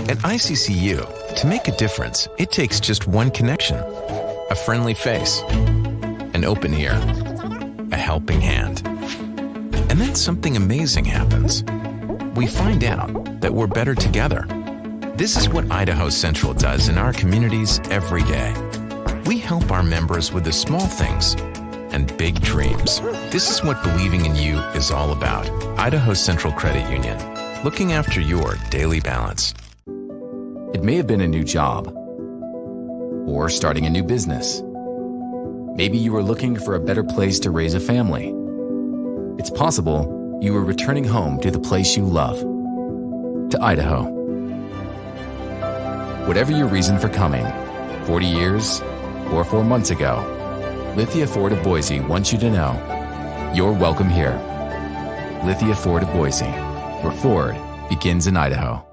At ICCU, to make a difference, it takes just one connection. A friendly face, an open ear, a helping hand. And then something amazing happens. We find out that we're better together. This is what Idaho Central does in our communities every day. We help our members with the small things and big dreams. This is what believing in you is all about. Idaho Central Credit Union, looking after your daily balance. It may have been a new job or starting a new business. Maybe you were looking for a better place to raise a family. It's possible you were returning home to the place you love, to Idaho. Whatever your reason for coming, 40 years or 4 months ago, Lithia Ford of Boise wants you to know you're welcome here. Lithia Ford of Boise, where Ford begins in Idaho.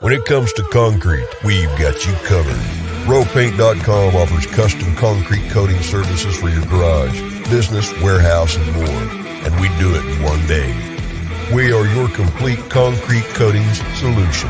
When it comes to concrete, we've got you covered. Rowpaint.com offers custom concrete coating services for your garage, business, warehouse, and more. And we do it in one day. We are your complete concrete coatings solution.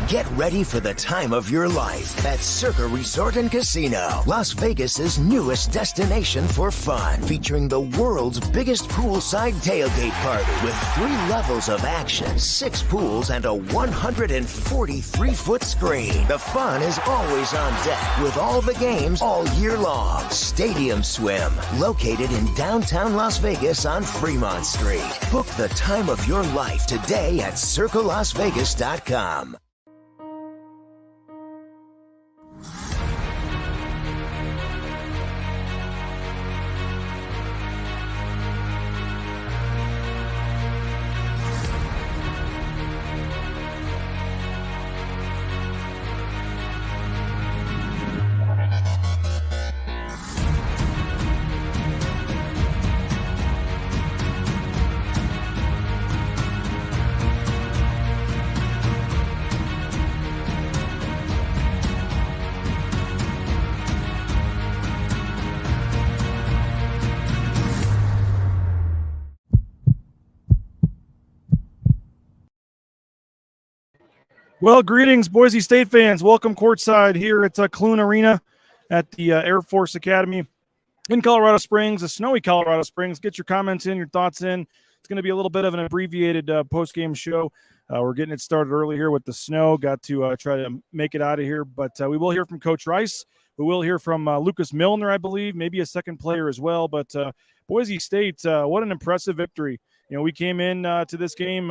Get ready for the time of your life at Circa Resort and Casino, Las Vegas's newest destination for fun, featuring the world's biggest poolside tailgate party with 3 levels of action, 6 pools, and a 143-foot screen. The fun is always on deck with all the games all year long. Stadium Swim, located in downtown Las Vegas on Fremont Street. Book the time of your life today at circalasvegas.com. Well, greetings, Boise State fans. Welcome courtside here at Clune Arena at the Air Force Academy in Colorado Springs, a snowy Colorado Springs. Get your comments in, your thoughts in. It's going to be a little bit of an abbreviated post-game show. We're getting it started early here with the snow. Got to try to make it out of here, but we will hear from Coach Rice. We will hear from Lucas Milner, I believe, maybe a second player as well. But Boise State, what an impressive victory. You know, we came in to this game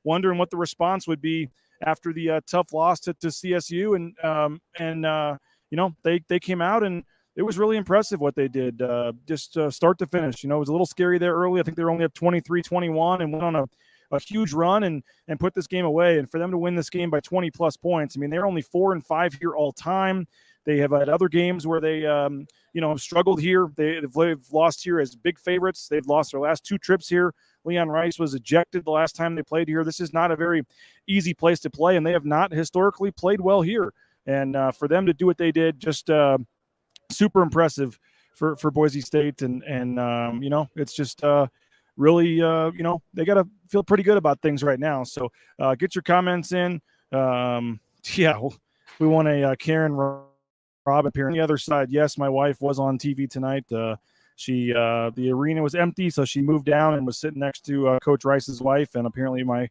wondering what the response would be after the tough loss to CSU, and you know, they came out and it was really impressive what they did, just start to finish. You know, it was a little scary there early. I think they were only up 23-21 and went on a huge run and put this game away. And for them to win this game by 20-plus points, I mean, they're only 4-5 here all time. They have had other games where they, you know, have struggled here. They've lost here as big favorites. They've lost their last 2 trips here. Leon Rice was ejected the last time they played here. This is not a very easy place to play, and they have not historically played well here. And for them to do what they did, just super impressive for Boise State. And you know, it's just really, you know, they got to feel pretty good about things right now. So get your comments in. Yeah, we want a Karen Rob up here on the other side. Yes, my wife was on TV tonight. The arena was empty, so she moved down and was sitting next to Coach Rice's wife. And apparently my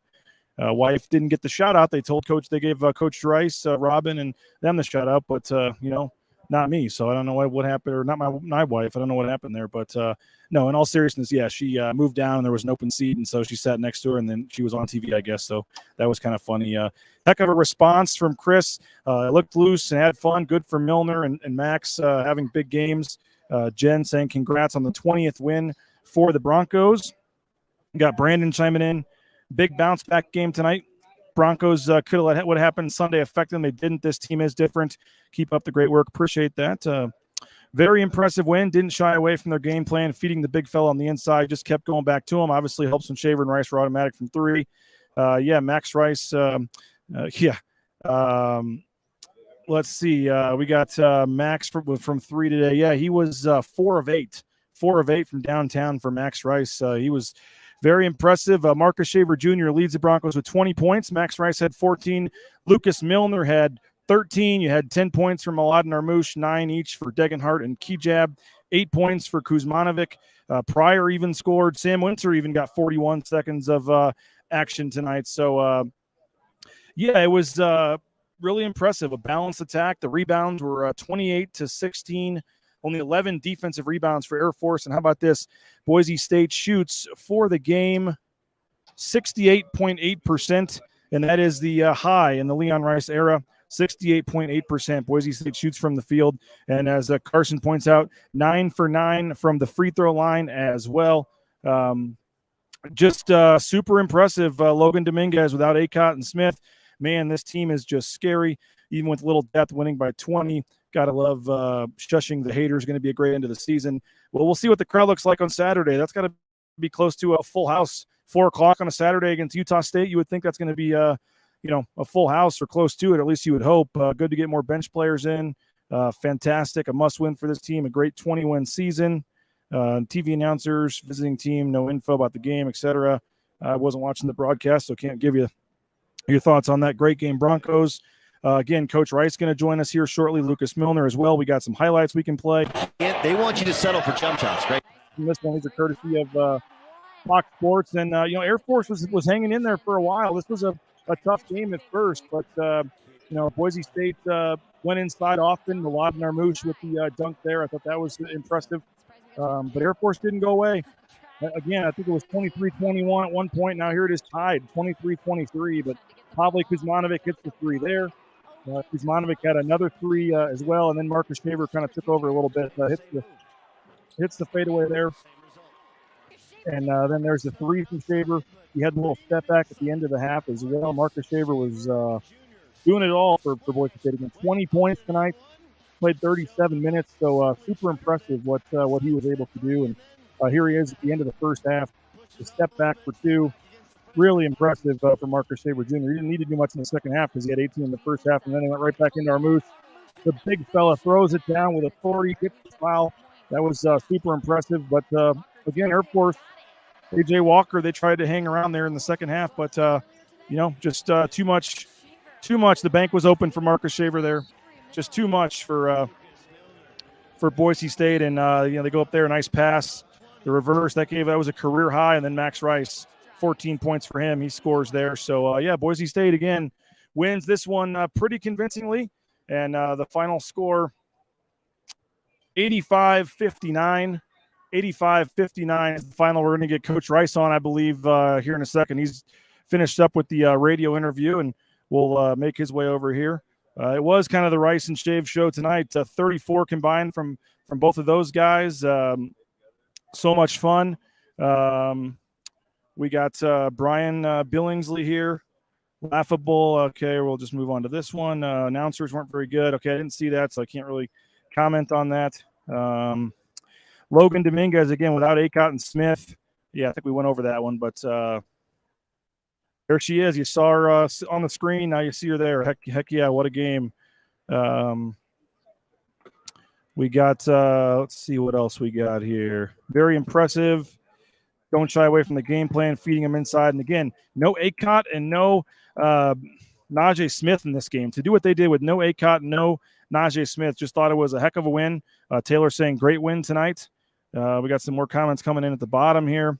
wife didn't get the shout out. They told Coach, they gave Coach Rice, Robin, and them the shout out, but you know, not me. So I don't know what happened, or not my wife. I don't know what happened there, but no, in all seriousness, yeah, she moved down and there was an open seat, and so she sat next to her, and then she was on TV, I guess. So that was kind of funny. Heck of a response from Chris. Looked loose and had fun. Good for Milner and Max having big games. Jen saying congrats on the 20th win for the Broncos. We got Brandon chiming in. Big bounce back game tonight. Broncos could have let what happened Sunday affect them. They didn't. This team is different. Keep up the great work. Appreciate that. Very impressive win. Didn't shy away from their game plan, feeding the big fella on the inside. Just kept going back to him. Obviously helps when Shaver and Rice were automatic from 3. Yeah, Max Rice. Yeah. Let's see. We got Max from 3 today. Yeah, he was 4 of 8. 4 of 8 from downtown for Max Rice. He was Very impressive. Marcus Shaver Jr. leads the Broncos with 20 points. Max Rice had 14. Lucas Milner had 13. You had 10 points from Mladen Armouche, 9 each for Degenhart and Kijab, 8 points for Kuzmanovic. Pryor even scored. Sam Winter even got 41 seconds of action tonight. So, it was really impressive. A balanced attack. The rebounds were 28-16. Only 11 defensive rebounds for Air Force. And how about this? Boise State shoots for the game 68.8%, and that is the high in the Leon Rice era. 68.8%. Boise State shoots from the field. And as Carson points out, 9 for 9 from the free throw line as well. Just super impressive. Logan Dominguez without Acott and Smith. Man, this team is just scary, even with little depth, winning by 20. Got to love shushing the haters. Going to be a great end of the season. Well, we'll see what the crowd looks like on Saturday. That's got to be close to a full house. 4 o'clock on a Saturday against Utah State. You would think that's going to be a full house or close to it. At least you would hope. Good to get more bench players in. Fantastic. A must-win for this team. A great 20-win season. TV announcers, visiting team, no info about the game, etc. I wasn't watching the broadcast, so can't give you your thoughts on that. Great game, Broncos. Again, Coach Rice going to join us here shortly. Lucas Milner as well. We got some highlights we can play. They want you to settle for jump shots, right? This one is a courtesy of Fox Sports. And, Air Force was hanging in there for a while. This was a tough game at first, but, Boise State went inside often. Mladen Armouche with the dunk there. I thought that was impressive. But Air Force didn't go away. Again, I think it was 23-21 at one point. Now here it is tied, 23-23. But probably Kuzmanovic hits the 3 there. Kuzmanovic had another 3 as well, and then Marcus Shaver kind of took over a little bit. Hits the fadeaway there. And then there's the 3 from Shaver. He had a little step back at the end of the half as well. Marcus Shaver was doing it all for Boise State. Again, 20 points tonight. Played 37 minutes, so super impressive what he was able to do. And here he is at the end of the first half. The step back for 2. Really impressive for Marcus Shaver Jr. He didn't need to do much in the second half because he had 18 in the first half, and then he went right back into Armouche. The big fella throws it down with authority, gets the foul. That was super impressive. But, again, Air Force, A.J. Walker, they tried to hang around there in the second half, but, just too much. The bank was open for Marcus Shaver there. Just too much for Boise State, and they go up there, nice pass. The reverse that was a career high, and then Max Rice, 14 points for him. He scores there. So Boise State again wins this one pretty convincingly, and the final score 85-59. 85-59 is the final. We're going to get Coach Rice on, I believe, here in a second. He's finished up with the radio interview, and will make his way over here. It was kind of the Rice and Shave show tonight. 34 combined from both of those guys. So much fun. We got Brian Billingsley here. Laughable. Okay, we'll just move on to this one. Announcers weren't very good. Okay, I didn't see that, so I can't really comment on that. Logan Dominguez, again, without Acott and Smith. Yeah, I think we went over that one, but there she is. You saw her on the screen. Now you see her there. Heck yeah, what a game. We got, let's see what else we got here. Very impressive. Don't shy away from the game plan, feeding them inside. And again, no Acott and no Najee Smith in this game. To do what they did with no Acott, no Najee Smith, just thought it was a heck of a win. Taylor saying great win tonight. We got some more comments coming in at the bottom here.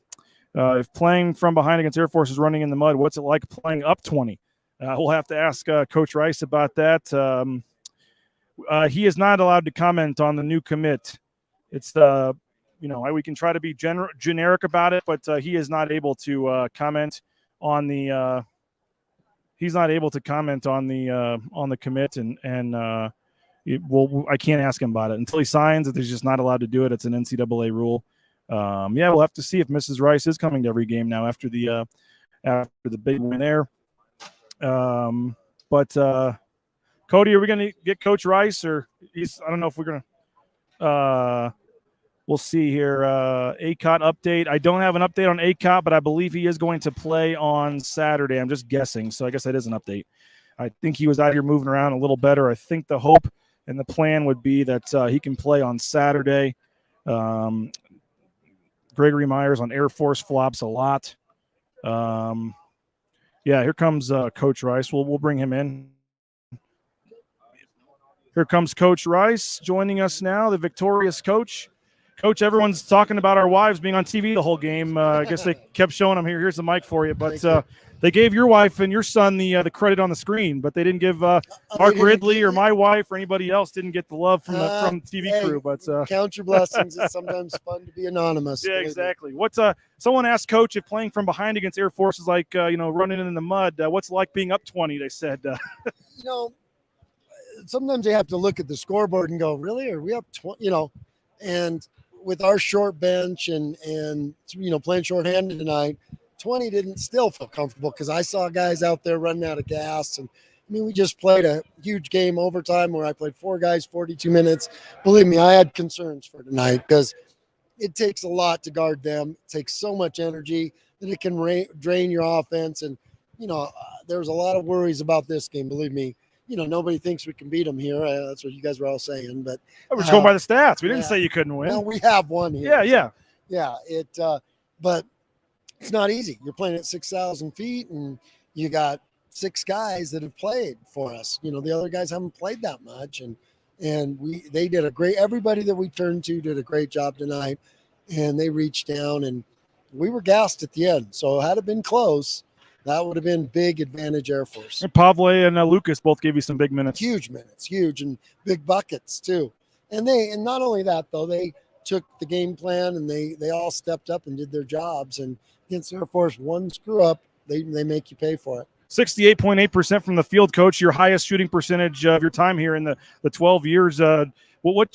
If playing from behind against Air Force is running in the mud, what's it like playing up 20? We'll have to ask Coach Rice about that. He is not allowed to comment on the new commit. It's we can try to be generic about it, but he is not able to comment on the. He's not able to comment on the commit, and I can't ask him about it until he signs. He's just not allowed to do it. It's an NCAA rule. We'll have to see if Mrs. Rice is coming to every game now after the big win there. Cody, are we going to get Coach Rice, or I don't know if we're going to. We'll see here. Acott update. I don't have an update on Acott, but I believe he is going to play on Saturday. I'm just guessing, so I guess that is an update. I think he was out here moving around a little better. I think the hope and the plan would be that he can play on Saturday. Gregory Myers on Air Force flops a lot. Yeah, here comes Coach Rice. We'll bring him in. Here comes Coach Rice joining us now, the victorious coach. Coach, everyone's talking about our wives being on TV the whole game. I guess they kept showing them here. Here's the mic for you. But they gave your wife and your son the credit on the screen, but they didn't give Mark Ridley or my wife or anybody else didn't get the love from the TV crew. But count your blessings. It's sometimes fun to be anonymous. Yeah, exactly. What's someone asked Coach if playing from behind against Air Force is like running in the mud. What's it like being up 20? They said. Sometimes you have to look at the scoreboard and go, really? Are we up 20? And with our short bench and playing shorthanded tonight, 20 didn't still feel comfortable because I saw guys out there running out of gas. And we just played a huge game overtime where I played 4 guys, 42 minutes. Believe me, I had concerns for tonight because it takes a lot to guard them. It takes so much energy that it can drain your offense. And, there's a lot of worries about this game, believe me. Nobody thinks we can beat them here. That's what you guys were all saying. But we're just going by the stats. We didn't say you couldn't win. No, we have one here. Yeah. But it's not easy. You're playing at 6,000 feet, and you got 6 guys that have played for us. The other guys haven't played that much, and they did everybody that we turned to did a great job tonight, and they reached down, and we were gassed at the end. So had it been close, that would have been big advantage Air Force. And Pavle and Lucas both gave you some big minutes. Huge minutes, and big buckets too. And not only that though, they took the game plan and they all stepped up and did their jobs. And against Air Force, one screw up, they make you pay for it. 68.8% from the field, Coach. Your highest shooting percentage of your time here in the 12 years. Were you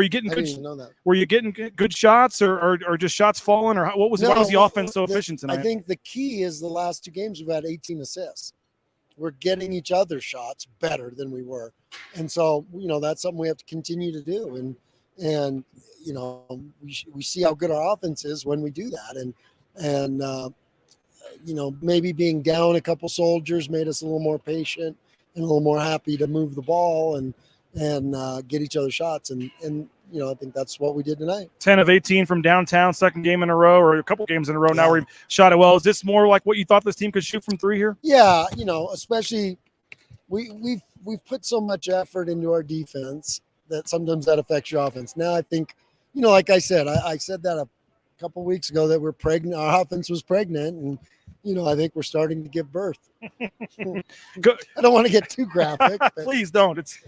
getting good? Were you getting good shots, or just shots falling, or why was the offense so efficient tonight? I think the key is the last 2 games we've had 18 assists. We're getting each other's shots better than we were, and so that's something we have to continue to do. And we see how good our offense is when we do that, and maybe being down a couple soldiers made us a little more patient and a little more happy to move the ball and get each other shots. And I think that's what we did tonight. 10 of 18 from downtown, second game in a row, or a couple games in a row. Now we've shot it well. Is this more like what you thought this team could shoot from 3 here? Yeah, especially we've put so much effort into our defense that sometimes that affects your offense. Now I think, like I said, I said that a couple weeks ago that we're pregnant. Our offense was pregnant, and I think we're starting to give birth. I don't want to get too graphic. But please don't. It's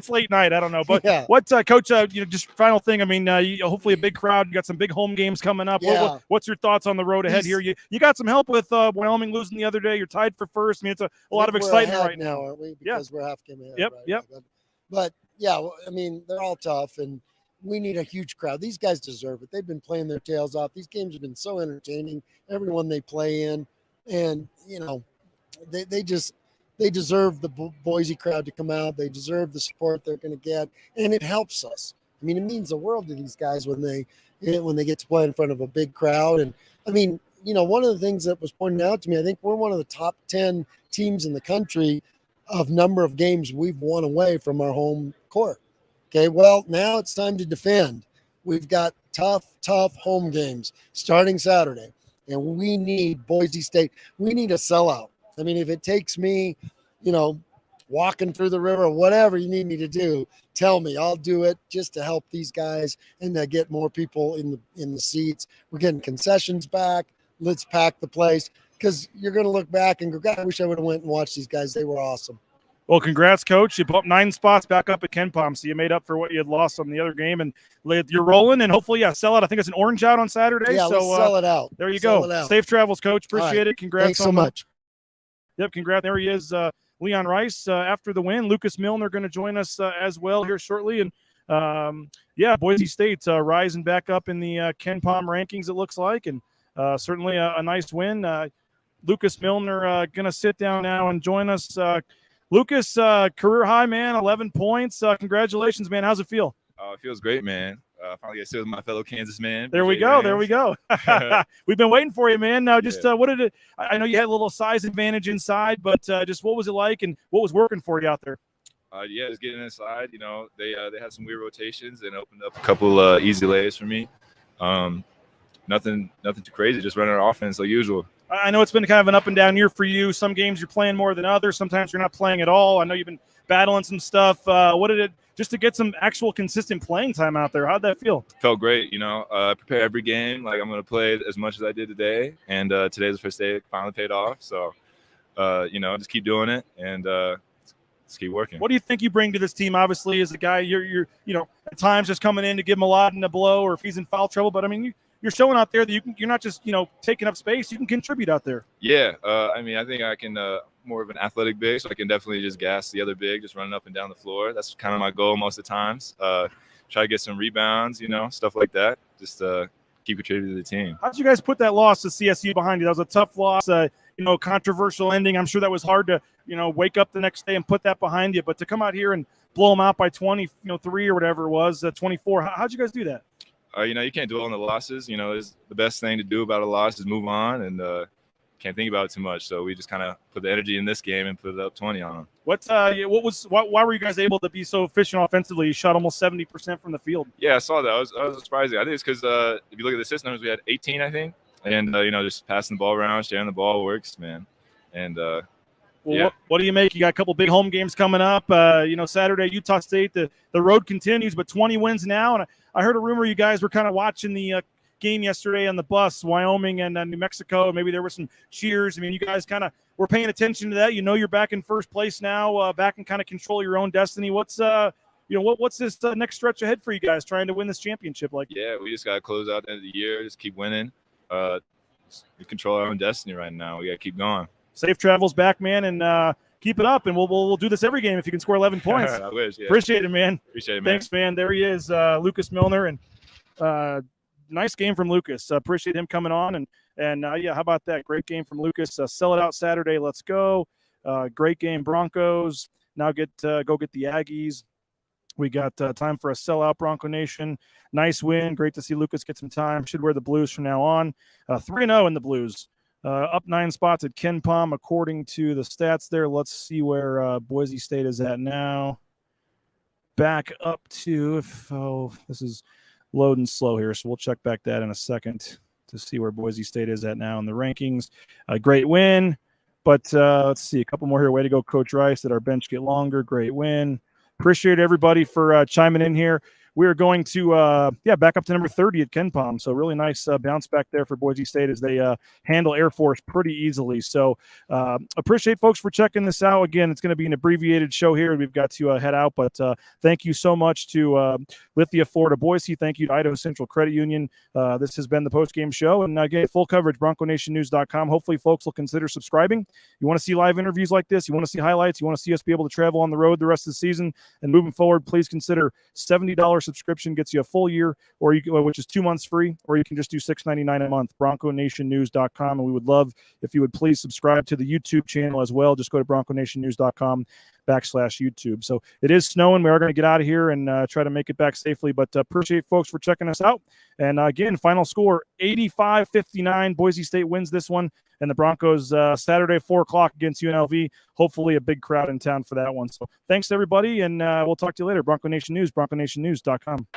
late night. I don't know. But what, Coach, just final thing. Hopefully a big crowd. You got some big home games coming up. Yeah. What's your thoughts on the road ahead here? You got some help with Wyoming losing the other day. You're tied for first. It's a lot of excitement right now, aren't we? Because we're half game ahead. Yep. But they're all tough, and we need a huge crowd. These guys deserve it. They've been playing their tails off. These games have been so entertaining. Everyone they play in. And, they deserve the Boise crowd to come out. They deserve the support they're going to get. And it helps us. It means the world to these guys when they get to play in front of a big crowd. And, one of the things that was pointed out to me, I think we're one of the top 10 teams in the country of number of games we've won away from our home court. Okay, well, now it's time to defend. We've got tough home games starting Saturday. And we need Boise State. We need a sellout. If it takes me, walking through the river or whatever you need me to do, tell me. I'll do it just to help these guys and to get more people in the seats. We're getting concessions back. Let's pack the place, because you're going to look back and go, God, I wish I would have went and watched these guys. They were awesome. Well, congrats, Coach. You bumped 9 spots back up at KenPom, so you made up for what you had lost on the other game, and you're rolling, and hopefully, sell out. I think it's an orange out on Saturday. Yeah, so sell it out. There you go. Safe travels, Coach. Appreciate it. Congrats. Thanks so much. Yep, congrats. There he is, Leon Rice. After the win, Lucas Milner going to join us as well here shortly, and Boise State rising back up in the KenPom rankings, it looks like, and certainly a nice win. Lucas Milner going to sit down now and join us. Lucas, career high, man, 11 points. Congratulations, man. How's it feel? It feels great, man. Finally get to sit with my fellow Kansas man. There we go. We've been waiting for you, man. Now, what did it – I know you had a little size advantage inside, but just what was it like and what was working for you out there? Just getting inside. They had some weird rotations and opened up a couple easy lays for me. Nothing too crazy, just running our offense like usual. I know it's been kind of an up and down year for you. Some games you're playing more than others. Sometimes you're not playing at all. I know you've been battling some stuff. What did it just to get some actual consistent playing time out there? How'd that feel? Felt great. I prepare every game. Like I'm going to play as much as I did today. And today's the first day it finally paid off. So, just keep doing it and let's keep working. What do you think you bring to this team? Obviously, as a guy, you're at times just coming in to give him a lot and a blow, or if he's in foul trouble. But I mean, you're showing out there that you're not just taking up space. You can contribute out there. Yeah, I think I can more of an athletic big, so I can definitely just gas the other big, just running up and down the floor. That's kind of my goal most of the times. Try to get some rebounds, stuff like that. Just keep contributing to the team. How did you guys put that loss to CSU behind you? That was a tough loss, controversial ending. I'm sure that was hard to wake up the next day and put that behind you. But to come out here and blow them out by 23 or whatever it was, 24. How'd you guys do that? You can't dwell on the losses. It's the best thing to do about a loss is move on and can't think about it too much. So we just kind of put the energy in this game and put it up 20 on them. Why were you guys able to be so efficient offensively? You shot almost 70% from the field. Yeah, I saw that. I was surprised. I think it's because if you look at the assist numbers, we had 18, I think. And, just passing the ball around, sharing the ball works, man. And, yeah. What do you make? You got a couple big home games coming up. Saturday, Utah State, the road continues, but 20 wins now. And I heard a rumor you guys were kind of watching the game yesterday on the bus, Wyoming and New Mexico. Maybe there were some cheers. I mean, you guys kind of were paying attention to that. You're back in first place now, back and kind of control your own destiny. What's this next stretch ahead for you guys trying to win this championship? Yeah, we just got to close out the end of the year, just keep winning. We control our own destiny right now. We got to keep going. Safe travels back, man, and keep it up. And we'll do this every game if you can score 11 points. I wish. Yeah. Appreciate it, man. Appreciate it, man. Thanks, man. There he is, Lucas Milner, and nice game from Lucas. Appreciate him coming on, and how about that? Great game from Lucas. Sell it out Saturday. Let's go. Great game, Broncos. Now go get the Aggies. We got time for a sellout, Bronco Nation. Nice win. Great to see Lucas get some time. Should wear the Blues from now on. 3-0 in the Blues. Up 9 spots at Ken Pom, according to the stats there. Let's see where Boise State is at now. Back up to, this is loading slow here, so we'll check back that in a second to see where Boise State is at now in the rankings. A great win, but let's see, a couple more here. Way to go, Coach Rice. Did our bench get longer? Great win. Appreciate everybody for chiming in here. We're going to, back up to number 30 at Ken Pom. So really nice bounce back there for Boise State as they handle Air Force pretty easily. So appreciate folks for checking this out. Again, it's going to be an abbreviated show here. We've got to head out, but thank you so much to Lithia, Florida, Boise. Thank you to Idaho Central Credit Union. This has been the postgame show. And again, full coverage, BroncoNationNews.com. Hopefully folks will consider subscribing. You want to see live interviews like this? You want to see highlights? You want to see us be able to travel on the road the rest of the season? And moving forward, please consider $70 subscription gets you a full year, or which is 2 months free, or you can just do $6.99 a month. BroncoNationNews.com, and we would love if you would please subscribe to the YouTube channel as well. Just go to BroncoNationNews.com/YouTube. So it is snowing. We are going to get out of here and try to make it back safely, but appreciate folks for checking us out. And again, final score 85-59. Boise State wins this one, and the Broncos Saturday 4:00 against UNLV. Hopefully a big crowd in town for that one. So thanks to everybody, and we'll talk to you later. Bronco Nation News, BroncoNationNews.com.